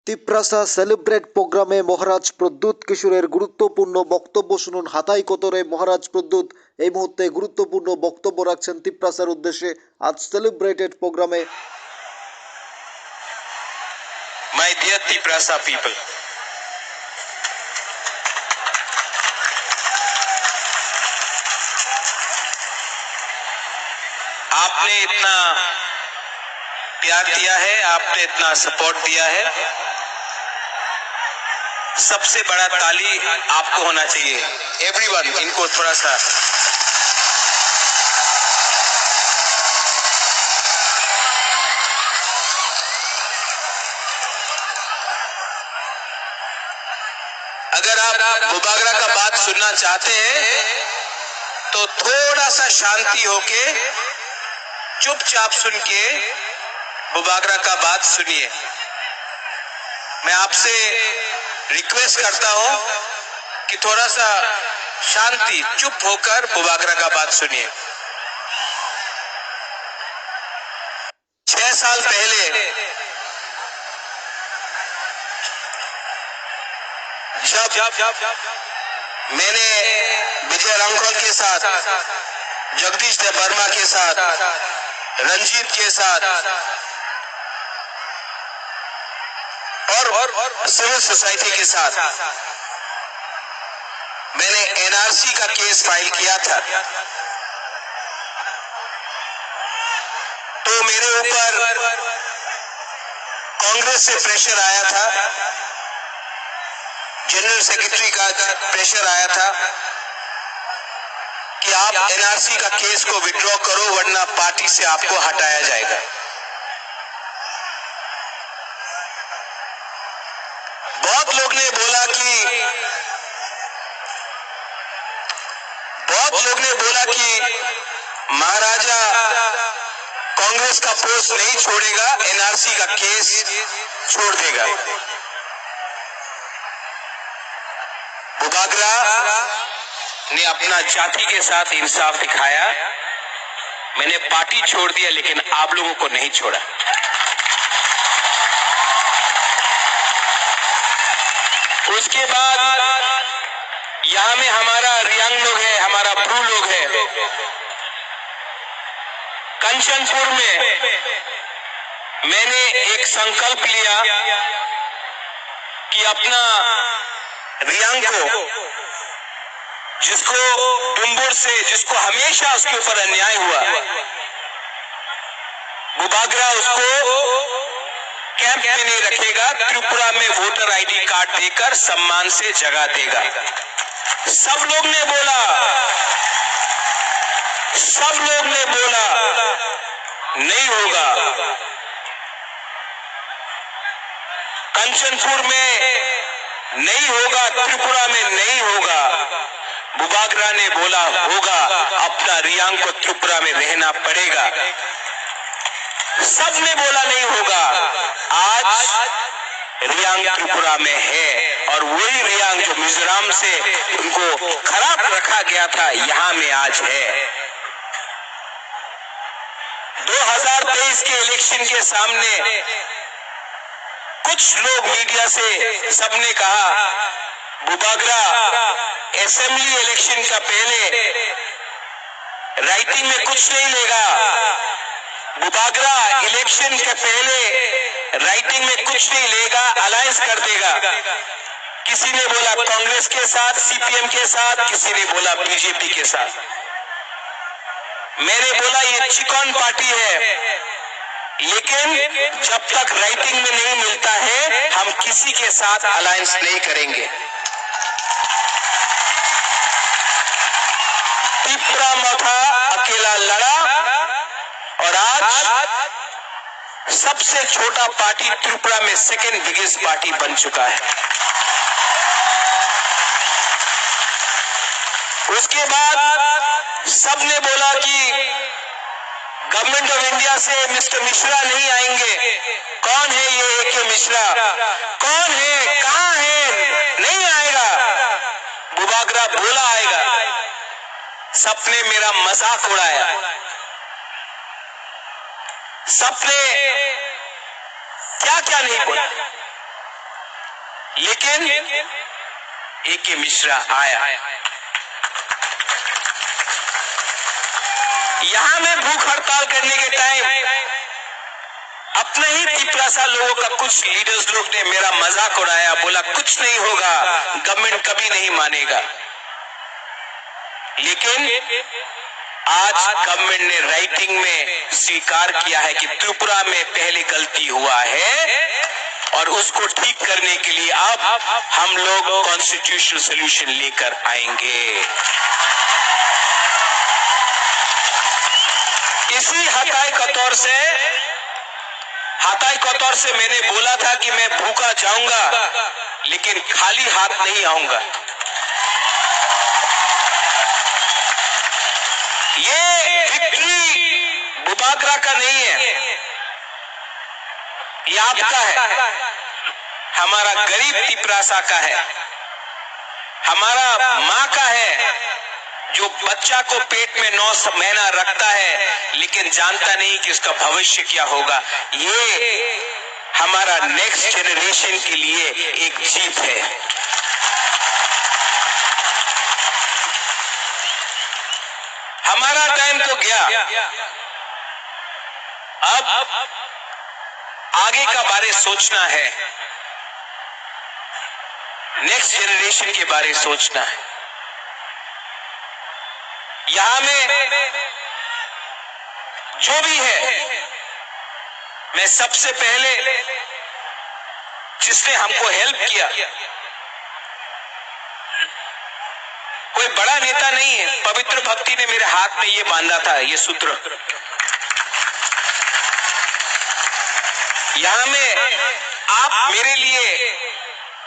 Tiprasa celebrate প্রোগ্রামে মহারাজ প্রদ্যুৎ কিশোরের গুরুত্বপূর্ণ বক্তব্য শুনুন। হাতাই কোতরে মহারাজ প্রদ্যুৎ এই মুহূর্তে গুরুত্বপূর্ণ বক্তব্য রাখছেন তিপ্রাসার উদ্দেশ্যে আজ সেলিব্রেটেড প্রোগ্রামে। My dear Tiprasa people, आपने इतना प्यार दिया है, आपने इतना सपोर्ट दिया है, सबसे बड़ा ताली आपको होना चाहिए। एवरीवन, इनको थोड़ा सा अगर आप बुबागरा का बात सुनना चाहते हैं तो थोड़ा सा शांति होके चुपचाप सुन के बुबागरा का बात सुनिए। मैं आपसे रिक्वेस्ट करता हूं कि थोड़ा सा शांति चुप होकर बुबागरा का बात सुनिए। 6 साल पहले जब मैंने विजय रामखोल के साथ, जगदीश वर्मा के साथ, रंजीत के साथ और सिविल सोसाइटी के साथ मैंने एनआरसी का केस फाइल किया था, तो मेरे ऊपर कांग्रेस से प्रेशर आया था, जनरल सेक्रेटरी का प्रेशर आया था कि आप एनआरसी का केस को विड्रॉ करो वरना पार्टी से आपको हटाया जाएगा। बहुत लोग ने बोला कि महाराजा कांग्रेस का पोस्ट नहीं छोड़ेगा, एनआरसी का केस छोड़ देगा। बुबागरा ने अपना जाति के साथ इंसाफ दिखाया। मैंने पार्टी छोड़ दिया लेकिन आप लोगों को नहीं छोड़ा। उसके बाद यहां में हमारा रियांग लोग है, हमारा ब्रू लोग है। कंचनपुर में मैंने एक संकल्प लिया कि अपना रियांग को, जिसको डुम्बुर से, जिसको हमेशा उसके ऊपर अन्याय हुआ, बुबागरा उसको कैंप में नहीं रखेगा, त्रिपुरा में वोटर आईडी कार्ड देकर सम्मान से जगह देगा। सब लोग ने बोला नहीं होगा। कंचनपुर में नहीं होगा, त्रिपुरा में नहीं होगा। बुबागरा ने बोला होगा, अपना रियांग को त्रिपुरा में रहना पड़ेगा। सब ने बोला नहीं होगा। आज रियांग त्रिपुरा में है और वही रियांग जो मिजोरम से उनको खराब रखा गया था, यहां में आज है। 2023 के इलेक्शन के सामने कुछ लोग मीडिया से सबने कहा बुबागरा असेंबली इलेक्शन का पहले राइटिंग में कुछ नहीं लेगा, बुबागरा इलेक्शन के पहले राइटिंग में कुछ नहीं लेगा, अलायंस कर देगा। किसी ने बोला कांग्रेस के साथ, सीपीएम के साथ, किसी ने बोला बीजेपी के साथ। मैंने बोला ये चिकन पार्टी है, लेकिन जब तक राइटिंग में नहीं मिलता है हम किसी के साथ अलायंस नहीं करेंगे। त्रिपुरा मथा अकेला लड़ा और आज सबसे छोटा पार्टी त्रिपुरा में सेकेंड बिगेस्ट पार्टी बन चुका है। उसके बाद सबने बोला कि गवर्नमेंट ऑफ इंडिया से मिस्टर मिश्रा नहीं आएंगे। कौन है ये AK मिश्रा? कौन है, कहां है? नहीं आएगा। बुबागरा बोला आएगा। सबने मेरा मजाक उड़ाया, सबने क्या क्या नहीं बोला। लेकिन ए.के. मिश्रा आया। यहां में भूख हड़ताल करने के टाइम अपने ही तिपरासा लोगों का कुछ लीडर्स लोग ने मेरा मजाक उड़ाया, बोला कुछ नहीं होगा, गवर्नमेंट कभी नहीं मानेगा। लेकिन आज गवर्नमेंट ने राइटिंग में स्वीकार किया है कि त्रिपुरा में पहले गलती हुआ है और उसको ठीक करने के लिए अब हम लोग कॉन्स्टिट्यूशनल सॉल्यूशन लेकर आएंगे। इसी हताई कतौर से मैंने बोला था कि मैं भूखा जाऊंगा लेकिन खाली हाथ नहीं आऊंगा। ये विक्ट्री बुबागरा का नहीं है, ये आपका है, हमारा गरीब तिपरासा का है, हमारा माँ का है जो बच्चा को पेट में 9 महीना रखता है लेकिन जानता नहीं कि उसका भविष्य क्या होगा। ये हमारा नेक्स्ट जनरेशन के लिए एक जीत है। हमारा टाइम तो गया, अब आगे का बारे सोचना है, नेक्स्ट जनरेशन के बारे सोचना है। यहां में जो भी है, मैं सबसे पहले जिसने हमको हेल्प किया, कोई बड़ा नेता नहीं है, पवित्र भक्ति ने मेरे हाथ में ये बांधा था, ये सूत्र। यहां में आप मेरे लिए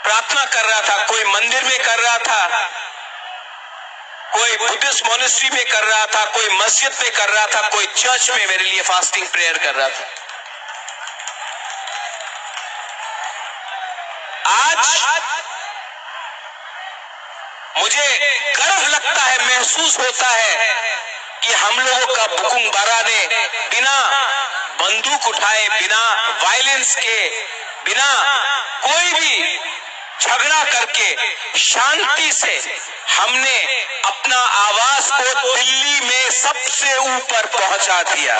प्रार्थना कर रहा था, कोई मंदिर में कर रहा था, कोई बुद्धिस्ट मोनेस्ट्री में कर रहा था, कोई मस्जिद में कर रहा था, कोई चर्च में मेरे लिए फास्टिंग प्रेयर कर रहा था। आज मुझे गर्व लगता है, महसूस होता है कि हम लोगों का बुकुंग बारा ने बिना बंदूक उठाए, बिना वायलेंस के, बिना कोई भी झगड़ा करके शांति से हमने अपना आवाज को दिल्ली में सबसे ऊपर पहुंचा दिया।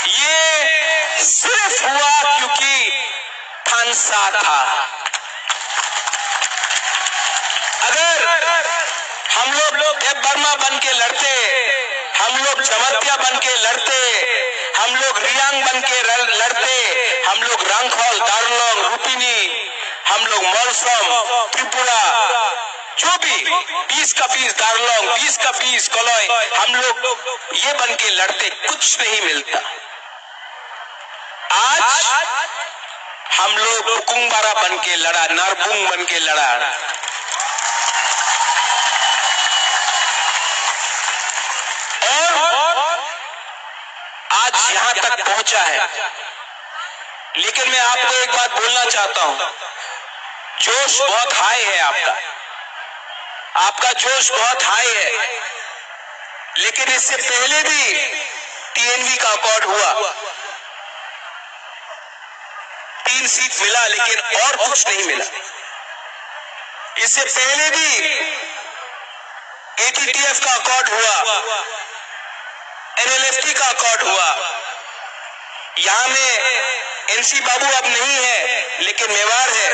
ये सिर्फ हुआ क्योंकि थानसा था। अगर हम लोग देव बर्मा बन के लड़ते, हम लोग जमतिया बन के लड़ते, हम लोग रियांग बन के लड़ते, हम लोग रंगखोल, दार्लोंग, रुपिनी, हम लोग मौलसम, त्रिपुरा, जो भी 20 का 20 दार्लोंग, 20 का 20 कलोई, हम लोग ये बन के लड़ते, कुछ नहीं मिलता। आज हम लोग बुकुंगबारा बन के लड़ा, नरबुंग बन के लड़ा। और आज यहां तक पहुंचा है। लेकिन मैं आपको एक बात बोलना चाहता हूं, जोश बहुत हाई है आपका जोश बहुत हाई है। लेकिन इससे पहले भी टीएनवी का अकॉर्ड हुआ, 3 सीट मिला लेकिन और कुछ नहीं मिला। इससे पहले भी एटीटीएफ का अकॉर्ड हुआ, एनएलएफटी का अकॉर्ड हुआ। यहां में एनसी बाबू अब नहीं है लेकिन मेवाड़ है।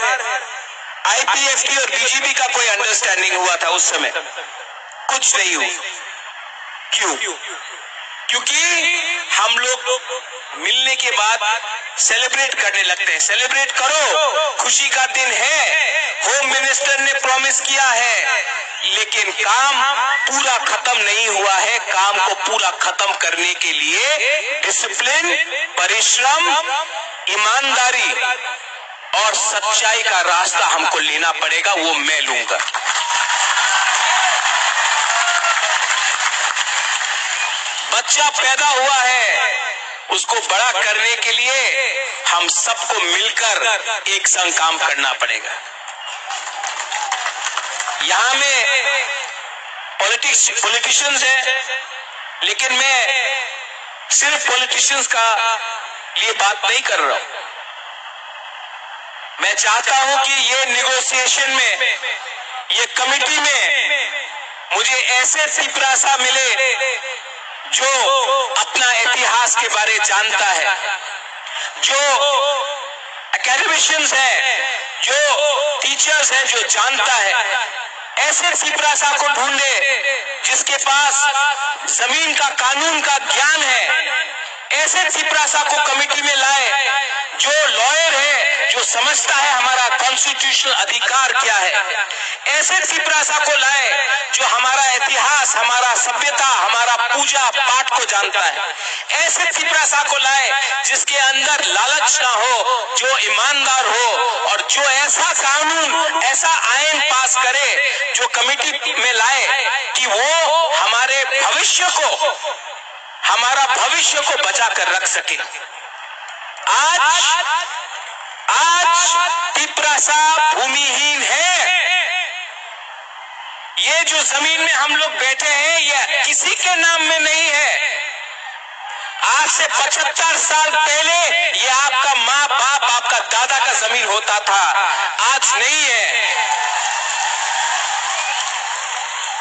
आईपीएफटी और बीजेपी का कोई अंडरस्टैंडिंग हुआ था उस समय, कुछ नहीं हुआ। क्यों? क्योंकि हम लोग मिलने के बाद सेलिब्रेट करने लगते हैं। सेलिब्रेट करो, खुशी का दिन है, होम मिनिस्टर ने प्रॉमिस किया है, लेकिन काम पूरा खत्म नहीं हुआ है। काम को पूरा खत्म करने के लिए डिसिप्लिन, परिश्रम, ईमानदारी और सच्चाई का रास्ता हमको लेना पड़ेगा, वो मैं लूंगा। बच्चा पैदा हुआ है, उसको बड़ा करने के लिए हम सबको मिलकर एक संग काम करना पड़ेगा। यहां में पॉलिटिशियंस हैं, लेकिन मैं सिर्फ पॉलिटिशियंस का लिए बात नहीं कर रहा हूं। मैं चाहता हूं कि ये निगोशिएशन में, ये कमिटी में मुझे ऐसे त्रिप्रासा मिले जो अपना इतिहास के बारे जानता है, जो एकेडमिशियंस है, जो टीचर्स है, जो जानता है। ऐसे त्रिप्रासा को ढूंढे जिसके पास जमीन का, कानून का ज्ञान है। ऐसे त्रिप्रासा को कमेटी में लाए जो लॉयर है, जो समझता है हमारा कॉन्स्टिट्यूशनल अधिकार क्या है। ऐसे त्रिप्रासा को लाए जो हमारा इतिहास, हमारा सभ्यता, हमारा पूजा पाठ को जानता है। ऐसे त्रिप्रासा को लाए जिसके अंदर लालच ना हो, जो ईमानदार हो, और जो ऐसा कानून, ऐसा आयन पास करे जो कमेटी में लाए कि वो हमारे भविष्य को, हमारा भविष्य को बचा कर रख सके। आज त्रिप्रासा भूमिहीन है। ये जो जमीन में हम लोग बैठे हैं, ये किसी के नाम में नहीं है। आज से 75 साल पहले ये आपका माँ बाप, आपका दादा का जमीन होता था, आज नहीं है।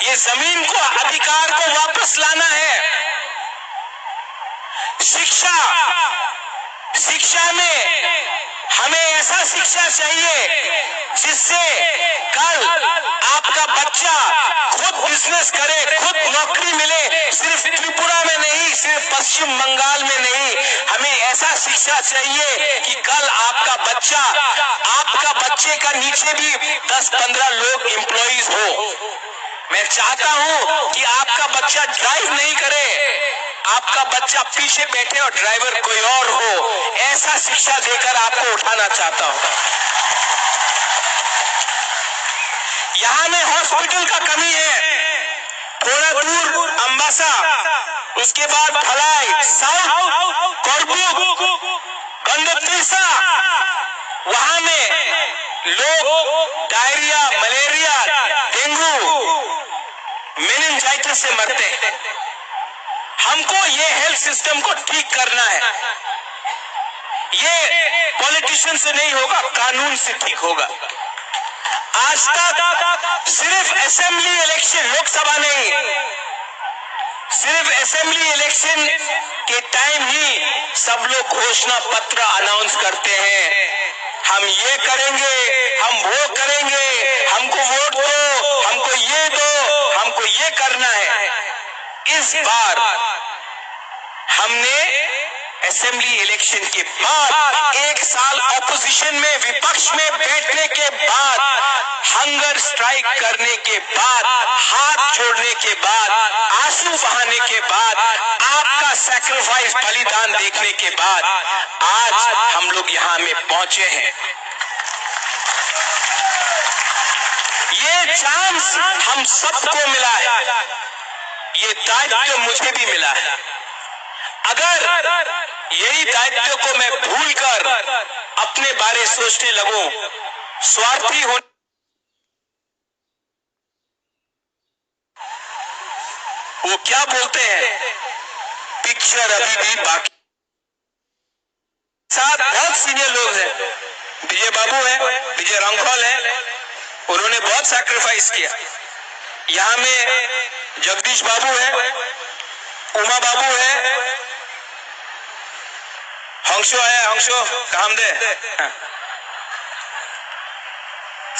ये जमीन को, अधिकार को वापस लाना है। शिक्षा में हमें ऐसा शिक्षा चाहिए जिससे कल आपका बच्चा खुद बिजनेस करे, खुद नौकरी मिले। सिर्फ त्रिपुरा में नहीं, सिर्फ पश्चिम बंगाल में नहीं, हमें ऐसा शिक्षा चाहिए कि कल आपका बच्चे का नीचे भी 10-15 लोग एम्प्लॉइज हो। मैं चाहता हूं कि आपका बच्चा ड्राइव नहीं करे, आपका बच्चा पीछे बैठे और ड्राइवर कोई और हो। ऐसा शिक्षा देकर आपको उठाना चाहता हूं। यहां में हॉस्पिटल का कमी है, थोड़ा दूर अंबासा, उसके बाद भलाई, साउथ कोरबू, गंडतीसा, वहां में लोग डायरिया, मलेरिया, डेंगू, मेनिंजाइटिस से मरते हैं। हमको ये हेल्थ सिस्टम को ठीक करना है। ये पॉलिटिशियन से नहीं होगा, कानून से ठीक होगा। आज तक सिर्फ असेंबली इलेक्शन, लोकसभा नहीं, सिर्फ असेंबली इलेक्शन के टाइम ही सब लोग घोषणा पत्र अनाउंस करते हैं। हम ये करेंगे, हम वो करेंगे, हमको वोट दो, हमको ये दो, हमको ये करना है। इस बार हमने असेंबली इलेक्शन के बाद, एक साल ऑपोजिशन में, विपक्ष में बैठने के बाद, हंगर स्ट्राइक करने के बाद, हाथ जोड़ने के बाद, आंसू बहाने के बाद, आपका सैक्रिफाइस, बलिदान देखने के बाद आज हम लोग यहाँ में पहुंचे हैं। ये चांस हम सबको मिला है, ये दायित्व मुझे भी मिला है। अगर यही दायित्व को मैं भूलकर अपने बारे सोचने लगूं, स्वार्थी हो, वो क्या बोलते हैं, पिक्चर अभी भी बाकी। साथ बहुत सीनियर लोग हैं, विजय बाबू हैं, विजय रंगखोल हैं, उन्होंने बहुत सैक्रिफाइस किया। यहाँ में जगदीश बाबू है, उमा बाबू है, हंसो आया, हंसो काम दे,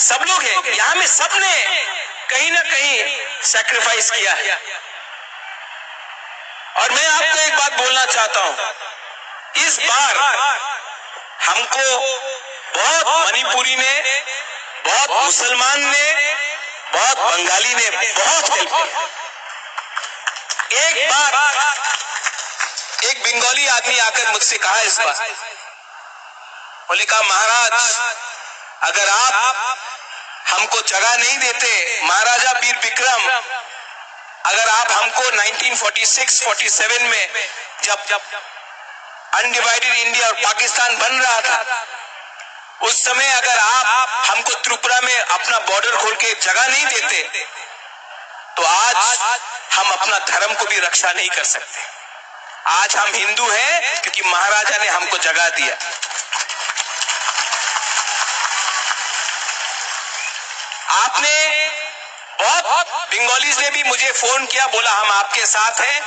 सब लोग हैं यहाँ में, सबने कहीं ना कहीं सैक्रिफाइस किया है। और मैं आपको एक बात बोलना चाहता हूं, इस बार हमको बहुत मणिपुरी ने, बहुत मुसलमान ने, बहुत बंगाली ने बहुत हेल्प किया। एक बार एक बंगाली आदमी आकर मुझसे कहा इस बार, बोले कहा महाराज अगर आप हमको जगह नहीं देते, महाराजा वीर विक्रम अगर आप हमको 1946-47 में जब अनडिवाइडेड इंडिया और पाकिस्तान बन रहा था, उस समय अगर आप हमको त्रिपुरा में अपना बॉर्डर खोल के जगह नहीं देते तो आज हम अपना धर्म को भी रक्षा नहीं कर सकते। आज हम हिंदू हैं क्योंकि महाराजा ने हमको जगह दिया। आपने बहुत बंगालीज ने भी मुझे फोन किया, बोला हम आपके साथ हैं,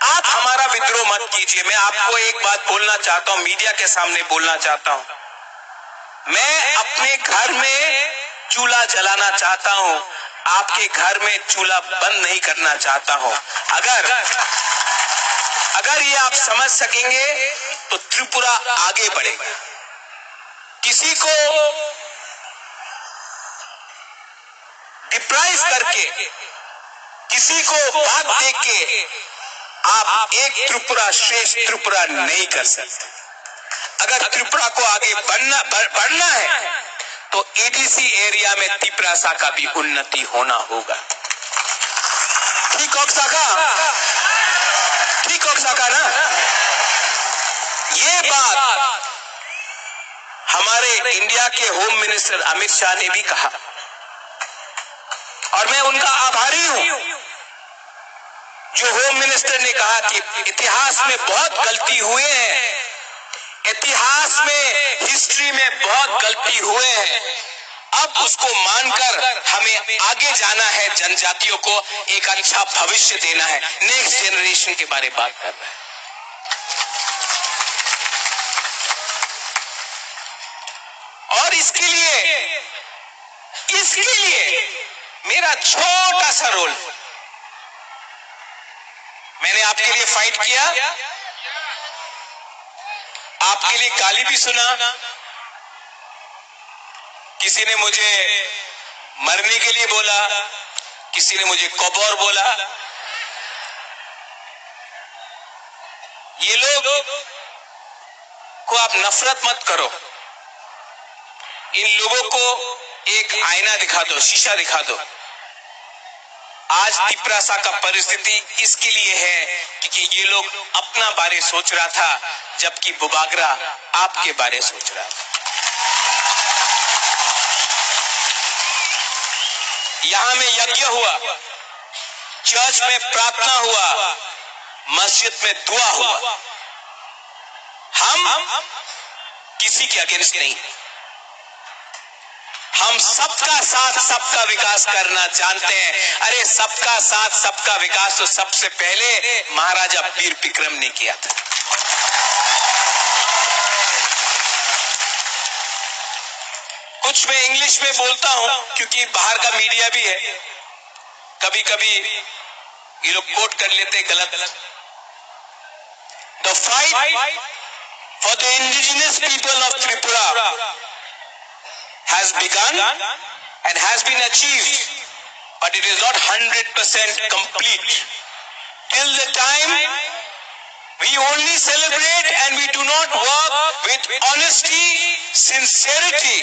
आप हमारा विद्रोह मत कीजिए। मैं आपको एक बात बोलना चाहता हूं, मीडिया के सामने बोलना चाहता हूं, मैं अपने घर में चूल्हा जलाना चाहता हूं, आपके घर में चूल्हा बंद नहीं करना चाहता हूं। अगर ये आप समझ सकेंगे तो त्रिपुरा आगे बढ़ेगा। किसी को डिप्राइव करके, किसी को बात दे के आप एक त्रिपुरा श्रेष्ठ त्रिपुरा नहीं कर सकते। अगर त्रिपुरा को आगे बढ़ना है तो एडीसी एरिया में तिप्रासा का भी उन्नति होना होगा। ठीक हो सका ना? ये बात हमारे इंडिया के होम मिनिस्टर अमित शाह ने भी कहा और मैं उनका आभारी हूं, जो होम मिनिस्टर ने कहा कि इतिहास में बहुत गलती हुए हैं, इतिहास में, हिस्ट्री में बहुत गलती हुए हैं, अब उसको मानकर हमें आगे जाना है, जनजातियों को एक अच्छा भविष्य देना है, नेक्स्ट जनरेशन के बारे में बात कर रहा है। और इसके लिए मेरा छोटा सा रोल, मैंने आपके लिए फाइट किया, आपके लिए गाली भी सुना, किसी ने मुझे मरने के लिए बोला, किसी ने मुझे कबौर बोला। ये लोग को आप नफरत मत करो, इन लोगों को एक आईना दिखा दो, शीशा दिखा दो। आज तिप्रासा का परिस्थिति इसके लिए है क्योंकि ये लोग अपना बारे सोच रहा था, जबकि बुबागरा आपके बारे सोच रहा था। यहां में यज्ञ हुआ, चर्च में प्रार्थना हुआ, मस्जिद में दुआ हुआ। हम किसी के अगेंस्ट नहीं, हम सबका साथ सबका विकास करना जानते हैं। अरे सबका साथ सबका विकास तो सबसे पहले महाराजा वीर विक्रम ने किया था। कुछ मैं इंग्लिश में बोलता हूं क्योंकि बाहर का मीडिया भी है, कभी कभी ये लोग कोट कर लेते गलत। The fight for the indigenous people of Tripura has begun and has been achieved, but it is not 100% complete. Till the time we only celebrate and we do not work with honesty, sincerity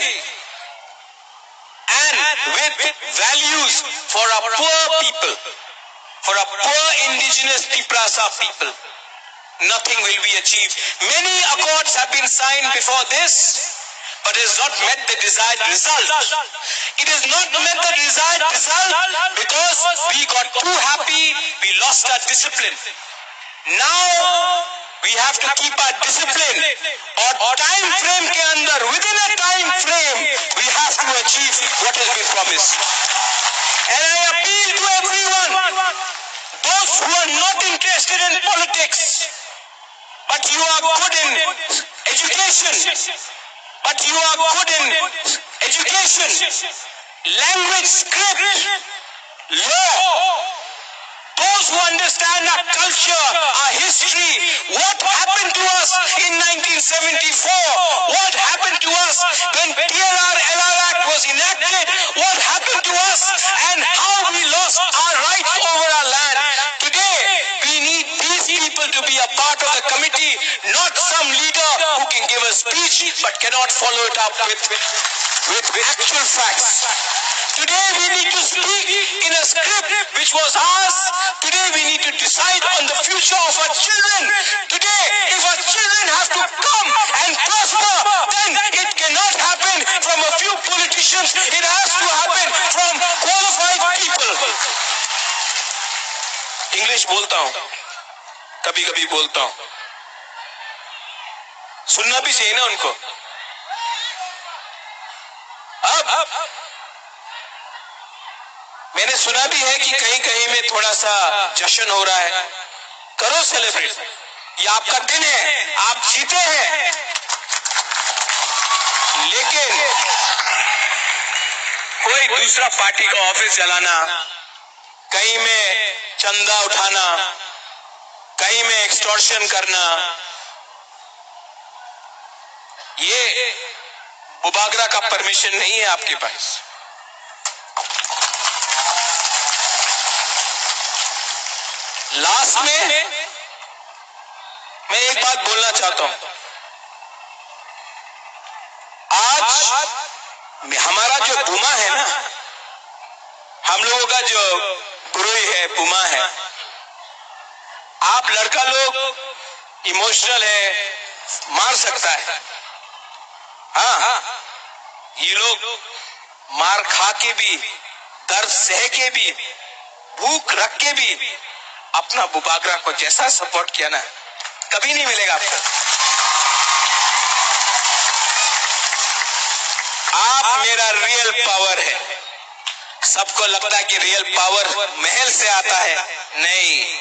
and with values for our poor people, for our poor indigenous Tiprasa people, nothing will be achieved. Many accords have been signed before this, but it has not met the desired result. It has not met the desired result because we got too happy, we lost our discipline. Now we have to keep our discipline, और time frame के अंदर, within a time frame, we have to achieve what has been promised. And I appeal to everyone, those who are not interested in politics, but you are good in education, but you are good in education, language, script, law, those who understand our culture, our history, what happened to us in 1974, what happened to us when PRR-LR Act was enacted, what happened to us and how we lost our rights over our land. Today, we need these people to be a part of the committee, not some leader who can give a speech but cannot follow it up with actual facts. Today we need to speak in a script which was ours. Today we need to decide on the future of our children. Today, if our children have to come and prosper, then it cannot happen from a few politicians. It has to happen from qualified people. English बोलता हूँ, कभी कभी बोलता हूँ, सुनना भी चाहिए ना उनको। अब मैंने सुना भी है कि कहीं कहीं में थोड़ा सा जश्न हो रहा है। करो सेलिब्रेट, ये आपका दिन है, आप जीते हैं। लेकिन कोई दूसरा पार्टी का ऑफिस जलाना, कहीं में चंदा उठाना, कहीं में एक्सटॉर्शन करना, ये बुबागरा का परमिशन नहीं है आपके पास। लास्ट में मैं एक बात बोलना चाहता हूं। आज हमारा जो पुमा है ना, हम लोगों का जो गुरुई है, पुमा है। आप लड़का लोग इमोशनल है, मार सकता है। हाँ, ये लोग मार खा के भी, दर्द सह के भी, भूख रख के भी अपना बुबागरा को जैसा सपोर्ट किया ना, कभी नहीं मिलेगा आपको। आप मेरा रियल पावर है। सबको लगता है कि रियल पावर महल से आता है, नहीं,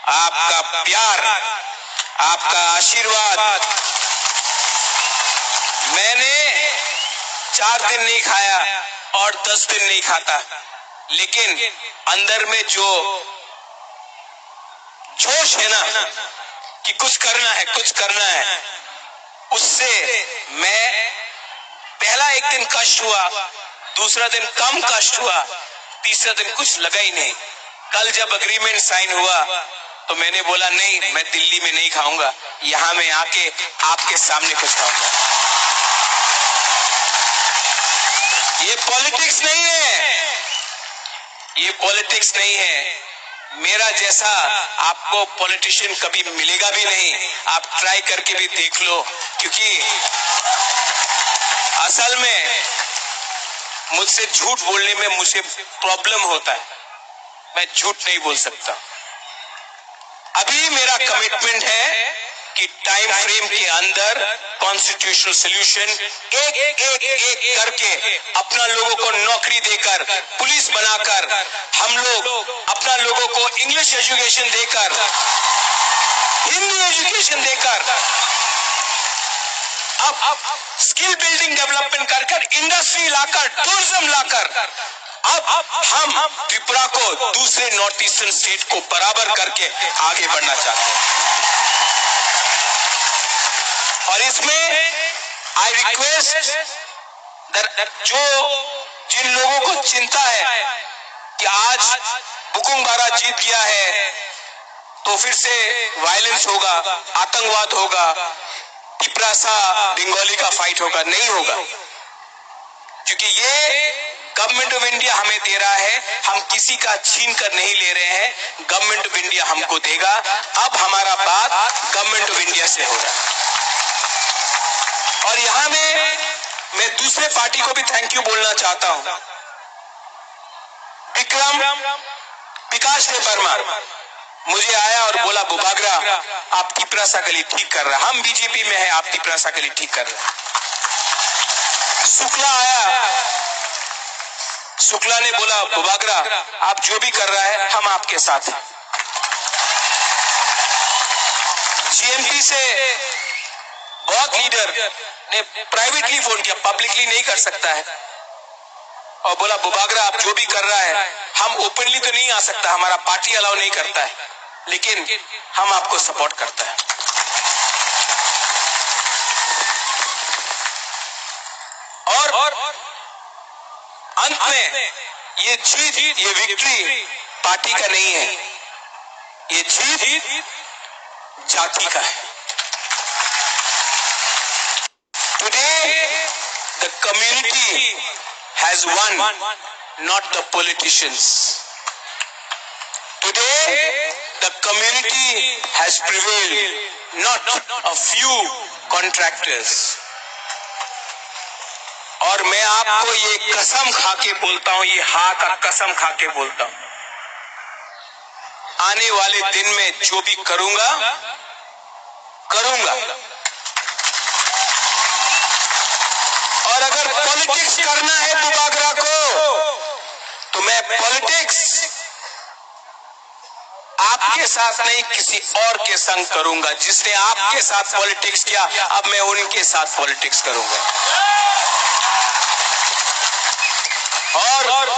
आपका प्यार, आपका आशीर्वाद। मैंने 4 दिन नहीं खाया और 10 दिन नहीं खाता, लेकिन अंदर में जो जोश है ना कि कुछ करना है, कुछ करना है, उससे मैं पहला एक दिन कष्ट हुआ, दूसरा दिन कम कष्ट हुआ, तीसरा दिन कुछ लगा ही नहीं। कल जब एग्रीमेंट साइन हुआ तो मैंने बोला नहीं, मैं दिल्ली में नहीं खाऊंगा, यहां मैं आके आपके सामने कुछ खाऊंगा। ये पॉलिटिक्स नहीं है, ये पॉलिटिक्स नहीं है। मेरा जैसा आपको पॉलिटिशियन कभी मिलेगा भी नहीं। आप ट्राई करके भी देख लो, क्योंकि असल में मुझसे झूठ बोलने में मुझे प्रॉब्लम होता है। मैं झूठ नहीं बोल सकता। अभी मेरा कमिटमेंट है कि टाइम फ्रेम के अंदर कॉन्स्टिट्यूशनल सॉल्यूशन एक करके अपना लोगों को नौकरी देकर, पुलिस बनाकर, हम लोग अपना लोगों को इंग्लिश एजुकेशन देकर, हिंदी एजुकेशन देकर, अब स्किल बिल्डिंग डेवलपमेंट कर इंडस्ट्री लाकर, टूरिज्म लाकर, अब हम त्रिपुरा को दूसरे नॉर्थ ईस्टर्न स्टेट को बराबर करके आगे बढ़ना चाहते हैं। और इसमें आई रिक्वेस्ट जो जिन लोगों को चिंता है कि आज बुकुंग बारा जीत गया है तो फिर से वायलेंस होगा, आतंकवाद होगा, तिपरासा बंगाली का फाइट होगा, नहीं होगा। क्योंकि ये गवर्नमेंट ऑफ इंडिया हमें दे रहा है, हम किसी का छीन कर नहीं ले रहे हैं। गवर्नमेंट ऑफ इंडिया हमको देगा। अब हमारा बात गवर्नमेंट ऑफ इंडिया से होगा। और यहां में मैं दूसरे पार्टी को भी थैंक यू बोलना चाहता हूं। विकास देव वर्मा मुझे आया और बोला, बुबागरा आप तिपरासा गली ठीक कर रहे हैं, हम बीजेपी में है, आप तिपरासा गली ठीक कर रहे हैं। शुक्ला आया, शुक्ला ने बोला, बुबागरा आप जो भी कर रहा है हम आपके साथ हैं। जीएमपी से बहुत लीडर ने प्राइवेटली फोन किया, पब्लिकली नहीं कर सकता है, और बोला बुबागरा आप जो भी कर रहा है, हम ओपनली तो नहीं आ सकता, हमारा पार्टी अलाउ नहीं करता है, लेकिन हम आपको सपोर्ट करता है। और अंत में ये जीत, ये विक्ट्री पार्टी का नहीं है, ये जीत जाति का है। Today the community has won, not the politicians. Today the community has prevailed, not a few contractors. और मैं आपको ये कसम खा के बोलता हूं, ये हा का कसम खा के बोलता हूं, आने वाले दिन में जो भी करूंगा और अगर पॉलिटिक्स करना है बुबागरा को तो मैं पॉलिटिक्स आपके साथ नहीं, किसी और के संग करूंगा। जिसने आपके साथ पॉलिटिक्स किया, अब मैं उनके साथ पॉलिटिक्स करूंगा। और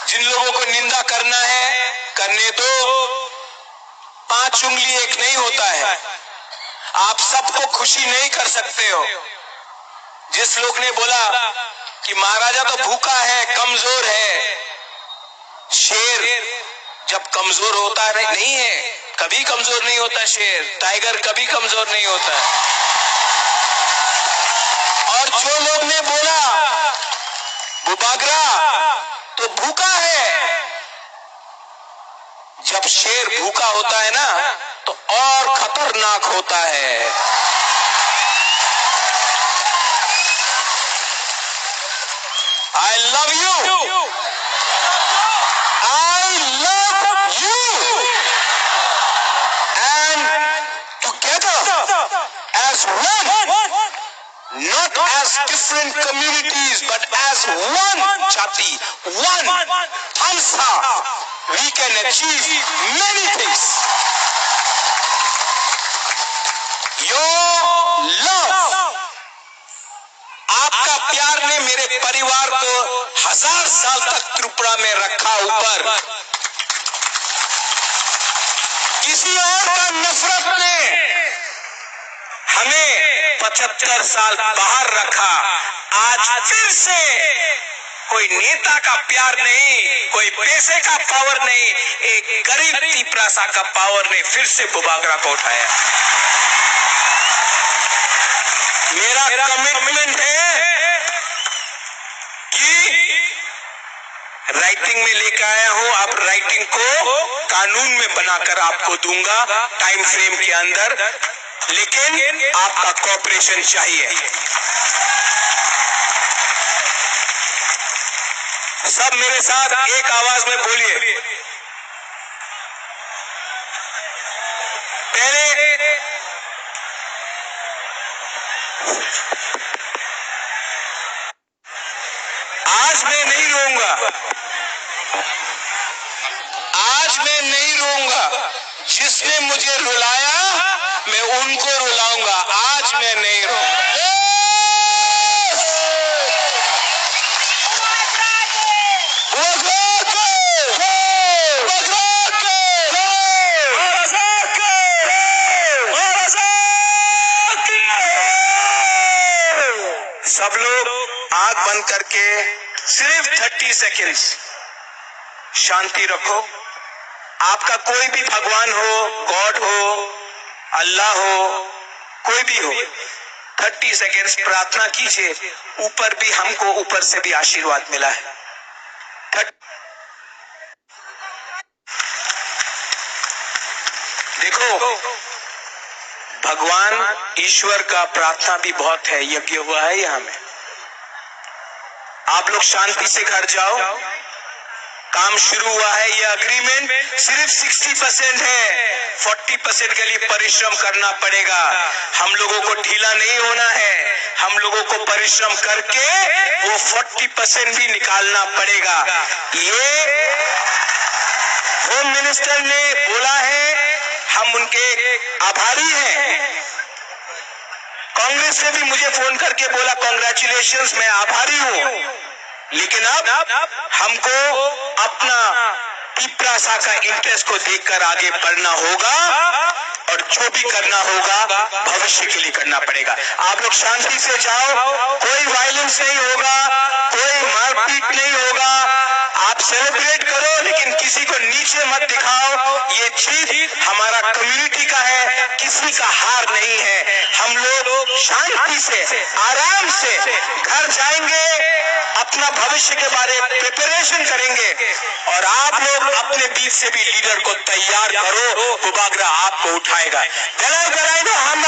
जिन लोगों को निंदा करना है, करने दो। 5 उंगली एक नहीं होता है। आप सबको खुशी नहीं कर सकते हो। जिस लोग ने बोला कि महाराजा तो भूखा है, कमजोर है, शेर जब कमजोर होता है, नहीं है, कभी कमजोर नहीं होता शेर, टाइगर कभी कमजोर नहीं होता। और जो लोग ने बोला बुबागरा तो भूखा है, जब शेर भूखा होता है ना तो और खतरनाक होता है। I love you. I love you. And together as one, not as different communities, but as one Jati, one Hamsa, we can achieve many things. Your love, आपका प्यार ने मेरे परिवार को 1000 साल तक त्रिपुरा में रखा ऊपर। किसी और का नफरत ने हमें 75 साल बाहर रखा। आज फिर से कोई नेता का प्यार नहीं, कोई पैसे का पावर नहीं, एक गरीब तिपरासा का पावर ने फिर से बुबागरा को उठाया। मेरा कमिटमेंट है कि राइटिंग में लेकर आया हूं, अब राइटिंग को कानून में बनाकर आपको दूंगा टाइम फ्रेम के अंदर, लेकिन आपका कोऑपरेशन चाहिए। सब मेरे साथ एक आवाज में बोलिए। पहले आज मैं नहीं रोऊंगा, आज मैं नहीं रोऊंगा। जिसने मुझे रुलाया मैं उनको रुलाऊंगा, आज मैं नहीं रोऊंगा। सब लोग आंख बंद करके सिर्फ 30 सेकेंड्स शांति रखो। आपका कोई भी भगवान हो, गॉड हो, अल्लाह हो, कोई भी हो, 30 सेकेंड्स प्रार्थना कीजिए। ऊपर भी हमको ऊपर से भी आशीर्वाद मिला है। देखो, भगवान ईश्वर का प्रार्थना भी बहुत है, यज्ञ हुआ है यहाँ में। आप लोग शांति से घर जाओ। काम शुरू हुआ है, ये अग्रीमेंट सिर्फ 60% है, 40% के लिए परिश्रम करना पड़ेगा। हम लोगों को ढीला नहीं होना है, हम लोगों को परिश्रम करके वो 40% भी निकालना पड़ेगा। ये होम मिनिस्टर ने बोला है, हम उनके आभारी हैं। कांग्रेस ने भी मुझे फोन करके बोला कांग्रेचुलेशंस, मैं आभारी हूं। लेकिन अब हमको अपना तिपरासा का इंटरेस्ट को देखकर आगे बढ़ना होगा और जो भी करना होगा भविष्य के लिए करना पड़ेगा। आप लोग शांति से जाओ, कोई वायलेंस नहीं होगा, कोई मारपीट नहीं होगा। आप सेलिब्रेट करो, लेकिन किसी को नीचे मत दिखाओ। ये जीत हमारा कम्युनिटी का है, किसी का हार नहीं है। हम लोग शांति से आराम से घर जाएंगे, अपना भविष्य के बारे में प्रिपरेशन करेंगे और आप लोग अपने बीच से भी लीडर को तैयार करो। बुबागरा आपको उठाएगा। जलाई जलाई ना हम